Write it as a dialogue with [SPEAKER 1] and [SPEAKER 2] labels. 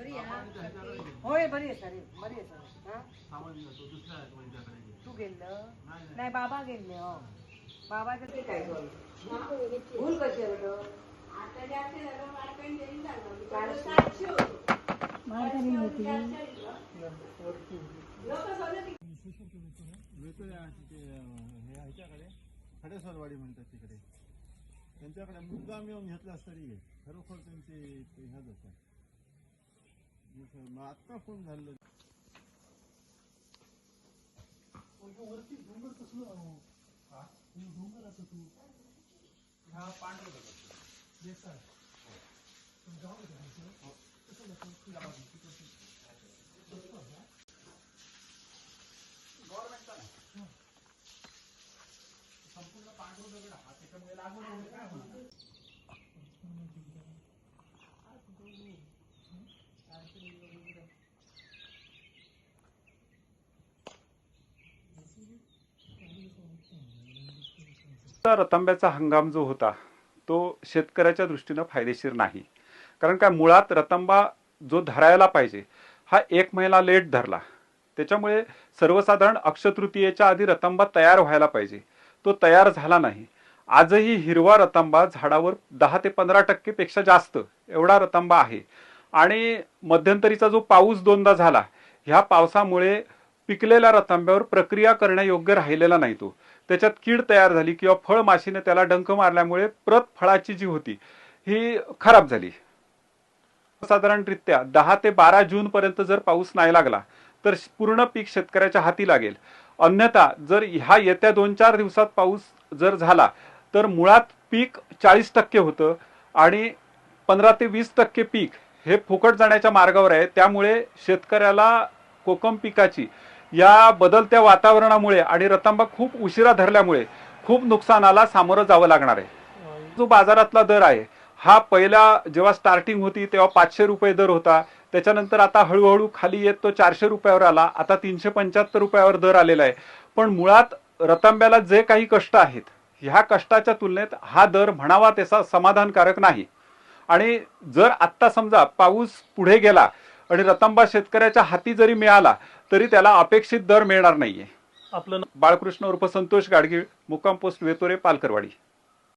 [SPEAKER 1] होय बरी आहे सर बरी आहे सर तू गेलं नाही बाबा गेले हो बाबाचं ते काय भूल कशी
[SPEAKER 2] खडेसरवाडी म्हणतात तिकडे त्यांच्याकडे मुद्दाम येऊन घेतलास तरी खरोखर त्यांचे ह्याच होतं. आत्ता फोन झालं वरती डोंगर कसलं डोंगर असं तू हा पांढर बेकार गाव गव्हर्नमेंटचा संपूर्ण पांढर दगड हा त्याच्यामुळे लागून काय होणार
[SPEAKER 3] रतांब्याचा हंगाम जो होता तो शेतकऱ्याच्या दृष्टीने फायदेशीर नाही. कारण काय मुळात रतांबा जो धरायला पाहिजे हा 1 महिना लेट धरला. त्याच्यामुळे सर्वसाधारण अक्षतृतीयेच्या आधी रतांबा तयार व्हायला पाहिजे, तो तयार झाला नाही. आजही हिरवा रतांबा झाडावर 10 ते 15% पेक्षा जास्त एवढा रतांबा आहे. आणि मध्यंतरीचा जो पाऊस 2दा झाला, ह्या पावसामुळे पिकलेल्या रतांब्यावर प्रक्रिया करण्यायोग्य राहिलेला नाही. तो त्याच्यात कीड तयार झाली किंवा फळमाशीने त्याला डंक मारल्यामुळे प्रत फळाची जी होती ही खराब झाली. साधारणरित्या 10 ते 12 जून पर्यंत जर पाऊस नाही लागला तर पूर्ण पीक शेतकऱ्याच्या हाती लागेल. अन्यथा जर ह्या येत्या 2-4 दिवसात पाऊस जर झाला तर मुळात पीक 40% होतं आणि 15 ते 20% पीक हे फुकट जाण्याच्या मार्गावर आहे. त्यामुळे शेतकऱ्याला कोकम पिकाची या बदलत्या वातावरणामुळे आणि रतांबा खूप उशिरा धरल्यामुळे खूप नुकसानाला सामोरं जावं लागणार आहे. जो बाजारातला दर आहे हा पहिला जेव्हा स्टार्टिंग होती तेव्हा 500 रुपये दर होता. त्याच्यानंतर आता हळूहळू खाली येत तो 400 रुपयावर आला. आता 375 रुपयावर दर आलेला आहे. पण मुळात रतांब्याला जे काही कष्ट आहेत ह्या कष्टाच्या तुलनेत हा दर म्हणावा त्याचा समाधानकारक नाही. आणि जर आत्ता समजा पाऊस पुढे गेला आणि रतांबा शेतकऱ्याच्या हाती जरी मिळाला तरी त्याला अपेक्षित दर मिळणार नाहीये. आपलं बाळकृष्ण उर्फ संतोष गाडगीळ, मुक्काम पोस्ट वेतोरे, पालकरवाडी.